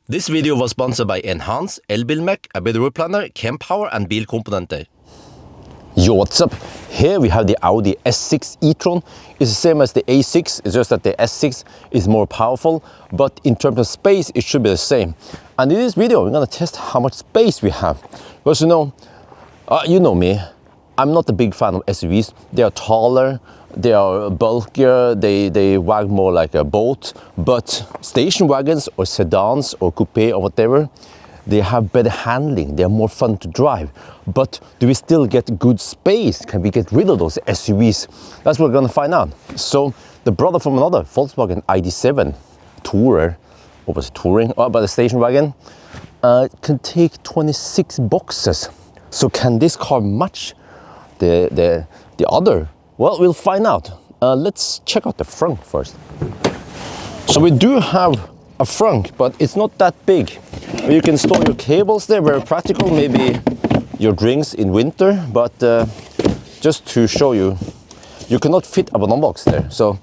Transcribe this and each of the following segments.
This video was sponsored by Enhance, Elbilmek, ABRP Planner, Kempower and Bilkomponenter. Yo, what's up? Here we have the Audi S6 e-tron. It's the same as the A6, it's just that the S6 is more powerful, but in terms of space, it should be the same. And in this video, we're gonna test how much space we have. Because you know me, I'm not a big fan of SUVs. They are taller, they are bulkier, they wag more like a boat, but station wagons or sedans or coupe or whatever, they have better handling, they're more fun to drive. But do we still get good space? Can we get rid of those SUVs? That's what we're gonna find out. So the brother from another, Volkswagen ID.7 Tourer, what was it, Touring? Oh, but the station wagon, can take 26 boxes. So can this car match the other? Well, we'll find out. Let's check out the Frunk first. So we do have a Frunk, but it's not that big. You can store your cables there, very practical, maybe your drinks in winter, but just to show you, you cannot fit a banana box there. So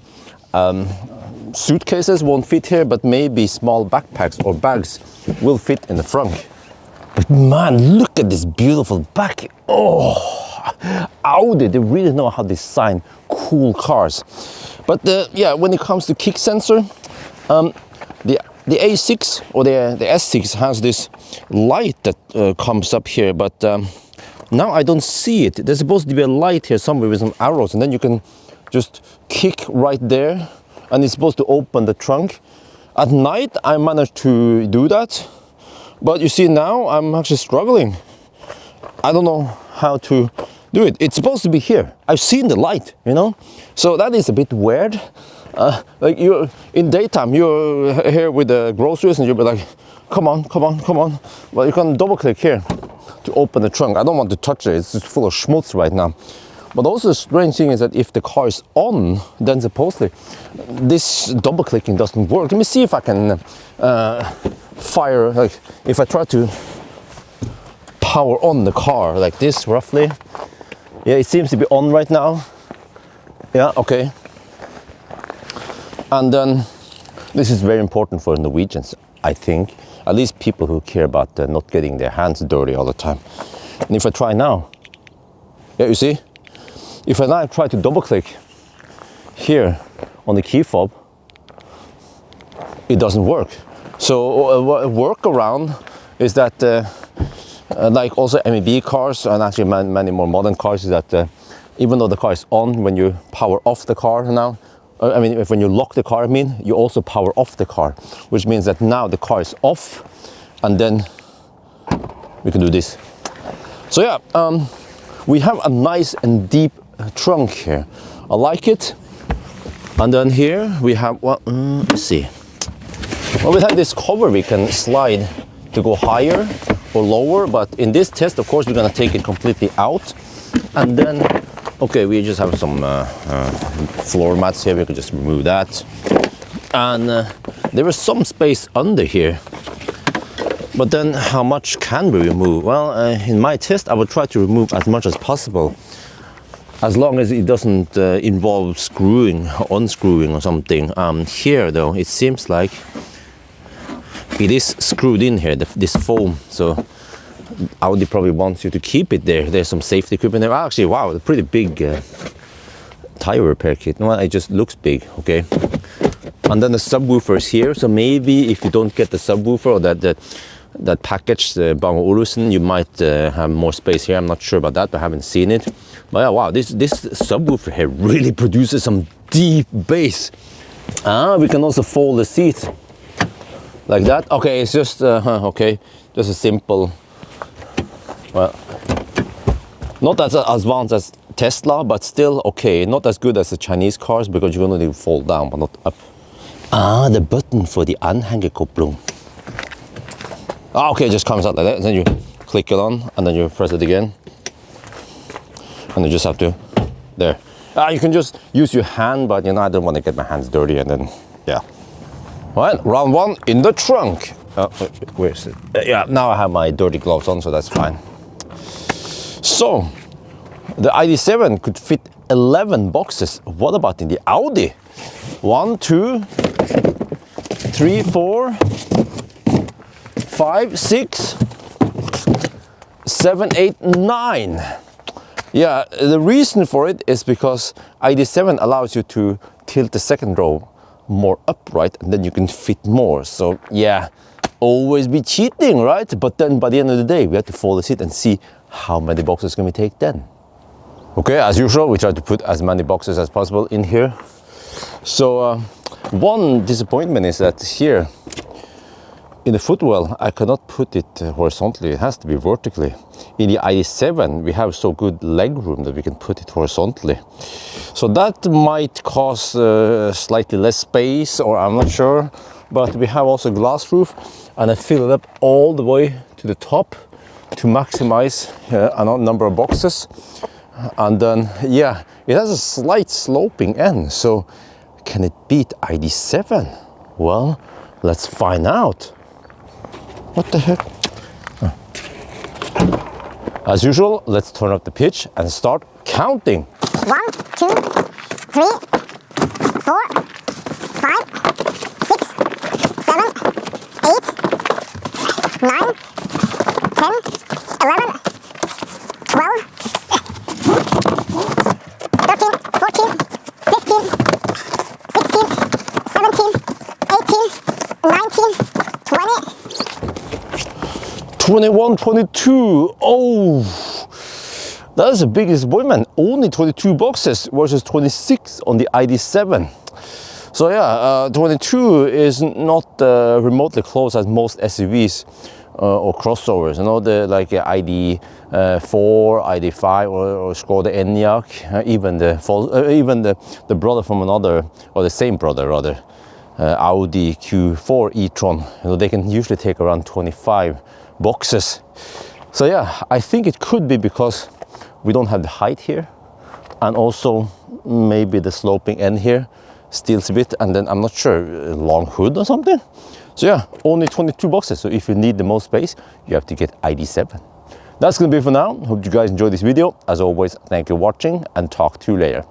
suitcases won't fit here, but maybe small backpacks or bags will fit in the Frunk. But man, look at this beautiful back. Oh! Audi, they really know how to design cool cars. But yeah, when it comes to kick sensor, the A6 or the S6 has this light that comes up here, but now I don't see it. There's supposed to be a light here somewhere with some arrows, and then you can just kick right there, and it's supposed to open the trunk. At night, I managed to do that, but you see now I'm actually struggling. I don't know how to do it. It's supposed to be here. I've seen the light, you know? So that is a bit weird. Like you're in daytime, you're here with the groceries and you'll be like, come on, come on, come on. Well, you can double click here to open the trunk. I don't want to touch it, it's just full of schmutz right now. But also the strange thing is that if the car is on, then supposedly this double clicking doesn't work. Let me see if I can fire, like if I try to power on the car like this roughly. Yeah, it seems to be on right now. Yeah, okay. And then this is very important for Norwegians, I think. At least people who care about not getting their hands dirty all the time. And if I try now, yeah, you see? If I now try to double click here on the key fob, it doesn't work. So a workaround is that like also MEB cars and actually many more modern cars is that even though the car is on, when you power off the car now, I mean when you lock the car, you also power off the car, which means that now the car is off and then we can do this. So yeah, we have a nice and deep trunk here. I like it. And then here we have, well, let's see. Well, we have this cover we can slide to go higher or lower, but in this test, of course, we're gonna take it completely out. And then, okay, we just have some floor mats here, we can just remove that. And there is some space under here. But then how much can we remove? Well, in my test, I will try to remove as much as possible, as long as it doesn't involve screwing, unscrewing or something. Here though, it seems like it is screwed in here, this foam, so Audi probably wants you to keep it there. There's some safety equipment there. Actually, wow, a pretty big tire repair kit. No, it just looks big, okay. And then the subwoofer is here, so maybe if you don't get the subwoofer or that package, the Bang & Olufsen, you might have more space here. I'm not sure about that, I haven't seen it. But yeah, wow, this subwoofer here really produces some deep bass. We can also fold the seat like that. Okay, it's just okay, just a simple, well, not as advanced as Tesla, but still okay. Not as good as the Chinese cars because you're gonna fall down but not up. The button for the anhängerkopplung. Okay, it just comes out like that, and then you click it on and then you press it again and you just have to, there. You can just use your hand, but you know, I don't want to get my hands dirty, and then yeah. Well, round one in the trunk. Where is it? Yeah, now I have my dirty gloves on, so that's fine. So, the ID.7 could fit 11 boxes. What about in the Audi? 1, 2, 3, 4, 5, 6, 7, 8, 9. Yeah, the reason for it is because ID7 allows you to tilt the second row more upright, and then you can fit more. So yeah, always be cheating, right? But then by the end of the day, we have to fold the seat and see how many boxes can we take then. Okay, as usual, we try to put as many boxes as possible in here. So one disappointment is that here in the footwell, I cannot put it horizontally. It has to be vertically. In the ID7, we have so good leg room that we can put it horizontally. So that might cause slightly less space, or I'm not sure. But we have also glass roof, and I fill it up all the way to the top to maximize a number of boxes. And then, yeah, it has a slight sloping end. So can it beat ID7? Well, let's find out. What the heck? As usual, let's turn up the pitch and start counting. 1, 2, 3, 4, 5, 6, 7, 8, 9, 10, 11, 12, 13, 14, 15, 16, 17, 18, 19, 20. 21, 22. Oh, that is the biggest disappointment. Only 22 boxes versus 26 on the ID7. So yeah, 22 is not remotely close as most SUVs or crossovers. You know, the like ID4, ID5, or Skoda Enyaq, even the brother from another, or the same brother rather, Audi Q4 e-tron. You know, they can usually take around 25 boxes. So yeah, I think it could be because we don't have the height here, and also maybe the sloping end here steals a bit, and then I'm not sure, long hood or something. So yeah, only 22 boxes. So if you need the most space, you have to get ID7. That's gonna be it for now. Hope you guys enjoyed this video. As always, thank you for watching, and talk to you later.